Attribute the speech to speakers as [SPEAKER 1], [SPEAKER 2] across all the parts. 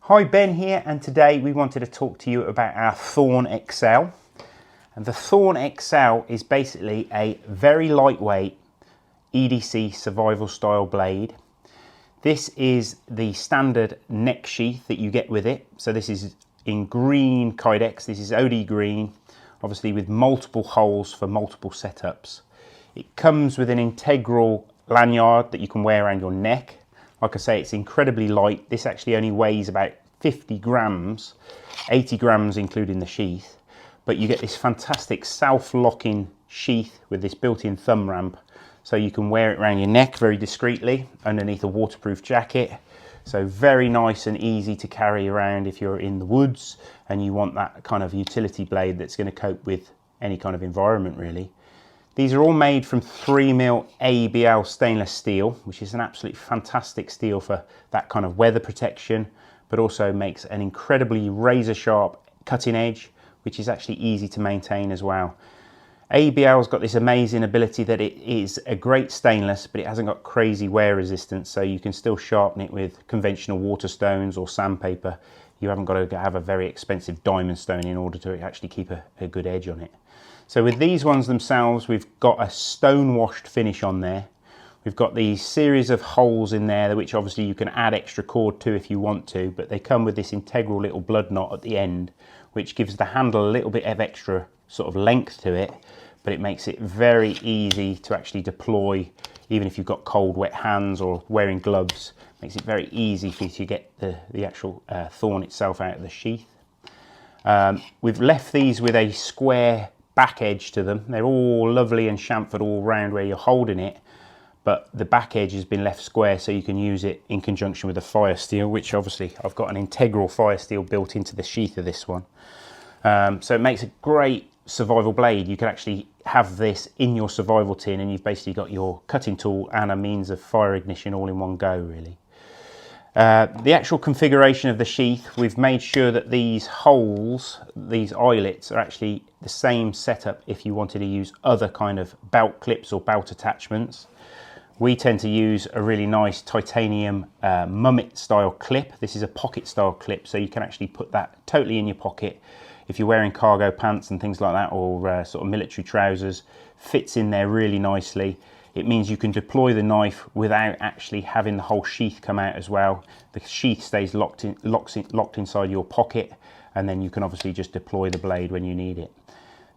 [SPEAKER 1] Hi, Ben here, and today we wanted to talk to you about our Thorn XL. And the Thorn XL is basically a very lightweight EDC survival style blade. This is the standard neck sheath that you get with it. So this is in Green Kydex. This is OD Green, obviously with multiple holes for multiple setups. It comes with an integral lanyard that you can wear around your neck. Like I say, it's incredibly light. This actually only weighs about 50 grams, 80 grams including the sheath. But you get this fantastic self-locking sheath with this built-in thumb ramp. So you can wear it around your neck very discreetly underneath a waterproof jacket. So very nice and easy to carry around if you're in the woods and you want that kind of utility blade that's going to cope with any kind of environment really. These are all made from 3mm ABL stainless steel, which is an absolutely fantastic steel for that kind of weather protection, but also makes an incredibly razor sharp cutting edge, which is actually easy to maintain as well. ABL's got this amazing ability that it is a great stainless, but it hasn't got crazy wear resistance, so you can still sharpen it with conventional water stones or sandpaper. You haven't got to have a very expensive diamond stone in order to actually keep a good edge on it. So with these ones themselves, we've got a stone washed finish on there. We've got these series of holes in there, which obviously you can add extra cord to if you want to, but they come with this integral little blood knot at the end, which gives the handle a little bit of extra sort of length to it, but it makes it very easy to actually deploy, even if you've got cold, wet hands or wearing gloves. Makes it very easy for you to get the actual thorn itself out of the sheath. We've left these with a square back edge to them. They're all lovely and chamfered all round where you're holding it, but the back edge has been left square so you can use it in conjunction with the fire steel, which obviously I've got an integral fire steel built into the sheath of this one. So it makes a great survival blade. You can actually have this in your survival tin and you've basically got your cutting tool and a means of fire ignition all in one go really. The actual configuration of the sheath, we've made sure that these holes, these eyelets, are actually the same setup if you wanted to use other kind of belt clips or belt attachments. We tend to use a really nice titanium mummet style clip. This is a pocket style clip, so you can actually put that totally in your pocket. If you're wearing cargo pants and things like that, or sort of military trousers, fits in there really nicely. It means you can deploy the knife without actually having the whole sheath come out as well. The sheath stays locked inside your pocket, and then you can obviously just deploy the blade when you need it.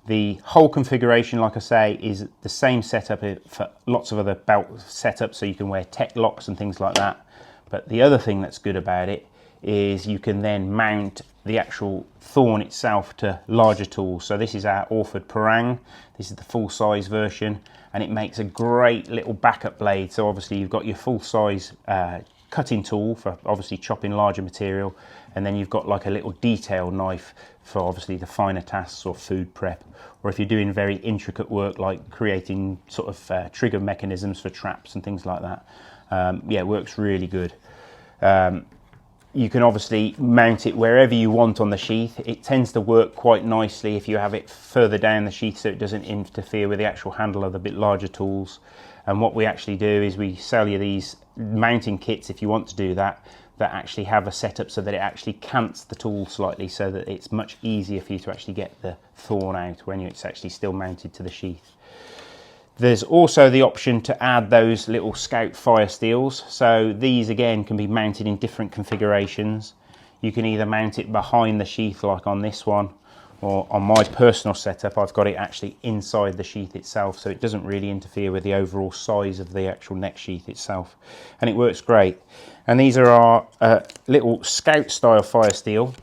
[SPEAKER 1] The whole configuration, like I say, is the same setup for lots of other belt setups, so you can wear tech locks and things like that. But the other thing that's good about it is you can then mount the actual thorn itself to larger tools. So this is our Orford Parang. This is the full size version, and it makes a great little backup blade. So obviously you've got your full size cutting tool for obviously chopping larger material, and then you've got like a little detail knife for obviously the finer tasks or food prep, or if you're doing very intricate work like creating sort of trigger mechanisms for traps and things like that. Yeah, it works really good. You can obviously mount it wherever you want on the sheath. It tends to work quite nicely if you have it further down the sheath so it doesn't interfere with the actual handle of the bit larger tools. And what we actually do is we sell you these mounting kits if you want to do that, that actually have a setup so that it actually cants the tool slightly so that it's much easier for you to actually get the thorn out when it's actually still mounted to the sheath. There's also the option to add those little Scout fire steels. So these again can be mounted in different configurations. You can either mount it behind the sheath like on this one, or on my personal setup I've got it actually inside the sheath itself, so it doesn't really interfere with the overall size of the actual neck sheath itself, and it works great. And these are our little Scout style fire steel.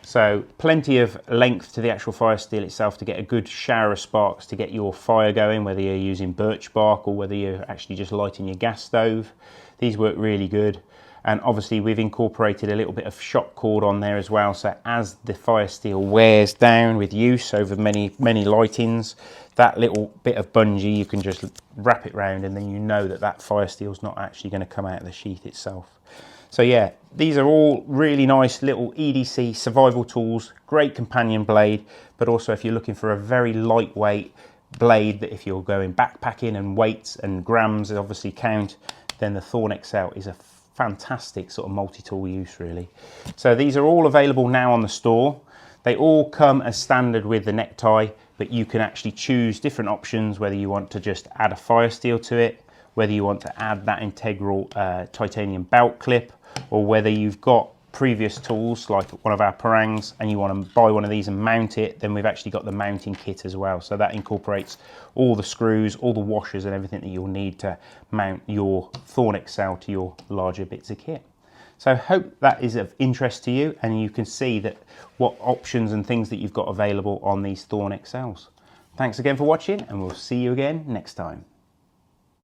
[SPEAKER 1] So plenty of length to the actual fire steel itself to get a good shower of sparks to get your fire going, whether you're using birch bark or whether you're actually just lighting your gas stove. These work really good. And obviously we've incorporated a little bit of shock cord on there as well, so as the fire steel wears down with use over many lightings, that little bit of bungee you can just wrap it round, and then you know that that fire steel's not actually going to come out of the sheath itself. So yeah, these are all really nice little EDC survival tools, great companion blade, but also if you're looking for a very lightweight blade that if you're going backpacking and weights and grams obviously count, then the Thorn XL is a fantastic sort of multi-tool use really. So these are all available now on the store. They all come as standard with the necktie, but you can actually choose different options, whether you want to just add a fire steel to it, whether you want to add that integral titanium belt clip, or whether you've got previous tools like one of our parangs and you want to buy one of these and mount it, then we've actually got the mounting kit as well. So that incorporates all the screws, all the washers and everything that you'll need to mount your Thorn XL to your larger bits of kit. So I hope that is of interest to you and you can see that what options and things that you've got available on these Thorn XLs. Thanks again for watching and we'll see you again next time.